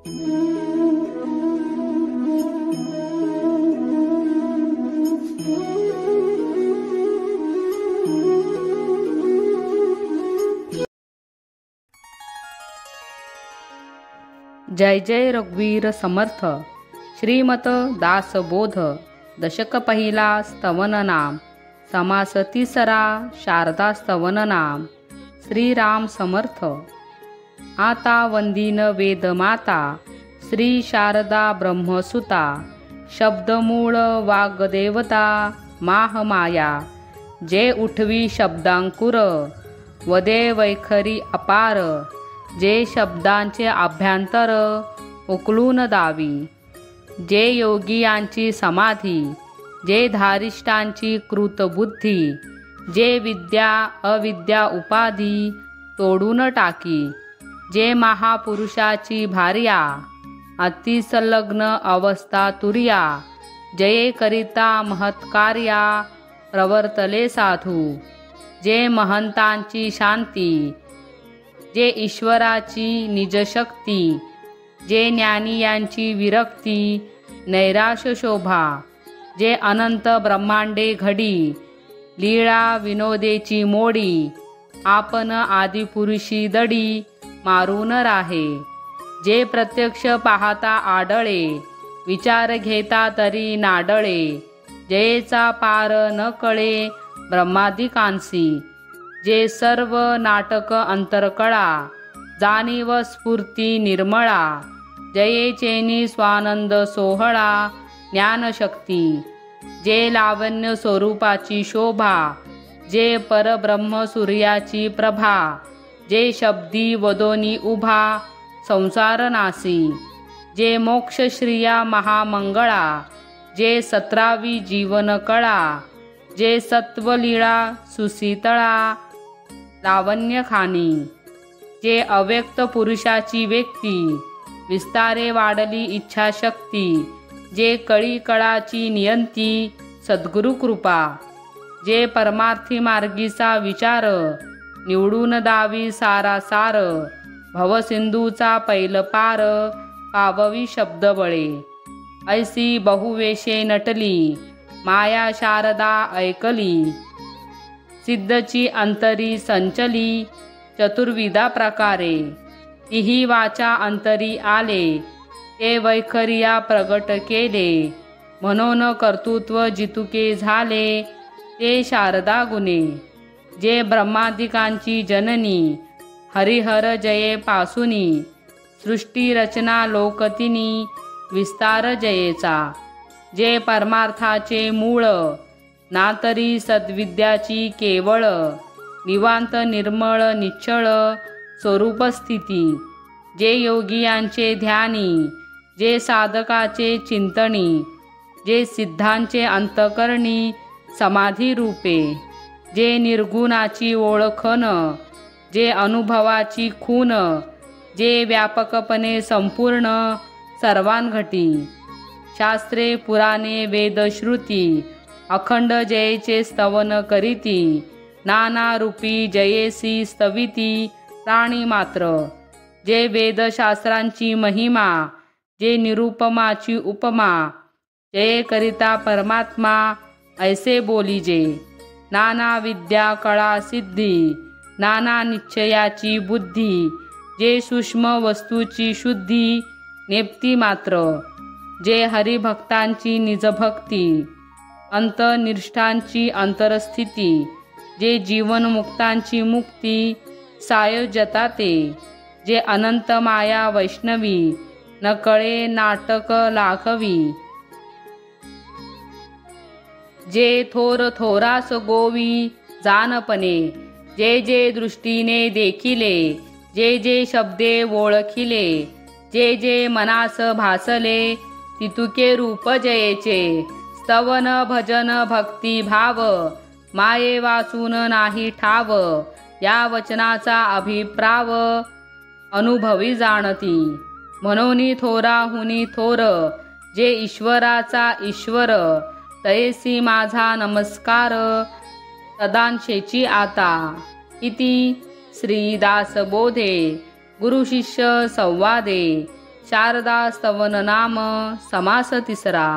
जय जय रघुवीर समर्थ। श्रीमत दासबोध दशक पहिला स्तवन नाम। समास तिसरा शारदा स्तवन नाम। श्रीराम समर्थ। आता वंदीन वेदमाता श्री शारदा ब्रह्मसुता। शब्दमूळ वाग्देवता माहमाया। जे उठवी शब्दांकुर वदे वैखरी अपार। जे शब्दांचे अभ्यंतर उकलून दावी। जे योगियांची समाधी जे धारिष्ठांची कृतबुद्धी। जे विद्या अविद्या उपाधी तोडून टाकी। जे महापुरुषाची भार्या अतिसंलग्न अवस्था तुर्या। जये करिता महत्कार्या प्रवर्तले साधू। जे महंतांची शांती जे ईश्वराची निजशक्ती। जे ज्ञानी यांची विरक्ती नैराश शोभा। जे अनंत ब्रह्मांडे घडी लीळा विनोदेची मोडी। आपण आदिपुरुषी दडी मारून राहे। जे प्रत्यक्ष पाहता आडळे विचार घेता तरी नाडळे। जयेचा पार न कळे ब्रह्मादिकांसी। जे सर्व नाटक अंतरकळा जाणीव स्फूर्ती निर्मळा। जयेचेनी स्वानंद सोहळा ज्ञानशक्ती। जे लावण्य स्वरूपाची शोभा। जे परब्रह्म सूर्याची प्रभा। जे शब्दी वदोनी उभा संसार नासी। जे मोक्षश्रिया महामंगळा। जे 17वी जीवन कळा। जे सत्वलीळा सुशीतळा लावण्य खाणी। जे अव्यक्त पुरुषाची व्यक्ती विस्तारे वाढली इच्छाशक्ती। जे कळी कळाची नियंती सद्गुरु कृपा। जे परमार्थी मार्गीचा विचार निवडून दावी सारासार। भवसिंधूचा पैल पार पाववी शब्दबळे। ऐसी बहुवेशे नटली माया शारदा ऐकली। सिद्धची अंतरी संचली चतुर्विधा प्रकारे। तिही वाचा अंतरी आले ते वैखरिया प्रगट केले। म्हणून कर्तृत्व जितुके झाले ते शारदा गुणे। जे ब्रह्मादिकांची जननी हरिहर जये पासुनी। सृष्टी रचना लोकतिनी विस्तार जयेचा। जे परमार्थाचे मूळ नातरी सद्विद्याची केवळ। निवांत निर्मळ निश्चळ स्वरूप स्थिती। जे योगियांचे ध्यानी जे साधकाचे चिंतनी। जे सिद्धांचे अंतकरणी समाधी रूपे। जे निर्गुणाची ओळखन जे अनुभवाची खून। जे व्यापकपणे संपूर्ण सर्वांघटी। शास्त्रे पुराणे वेदश्रुती अखंड जयेचे स्तवन करीती। नाना रूपी जयेसी स्तविती प्राणी मात्र। जे वेदशास्त्रांची महिमा जे निरुपमाची उपमा। जये करिता परमात्मा ऐसे बोलीजे। नाना विद्या कळा सिद्धी नाना निश्चयाची बुद्धी। जे सूक्ष्म वस्तूची शुद्धी नेप्ती मात्र। जे हरिभक्तांची निजभक्ती अंतनिष्ठांची अंतरस्थिती। जे जीवनमुक्तांची मुक्ती सायोजता ते। जे अनंत माया वैष्णवी न कळे नाटक लाघवी। जे थोर थोरास गोवी जानपणे। जे जे दृष्टीने देखिले जे जे शब्दे ओळखिले। जे जे मनास भासले तितुके रूप जयेचे। स्तवन भजन भक्ती भाव माये वाचून नाही ठाव। या वचनाचा अभिप्राव अनुभवी जाणती। म्हणून थोराहुनी थोर जे ईश्वराचा ईश्वर। तैसी माझा नमस्कार सदांशेची आता। इति श्री दासबोधे गुरुशिष्य संवादे शारदा स्तवन नाम समास तिसरा।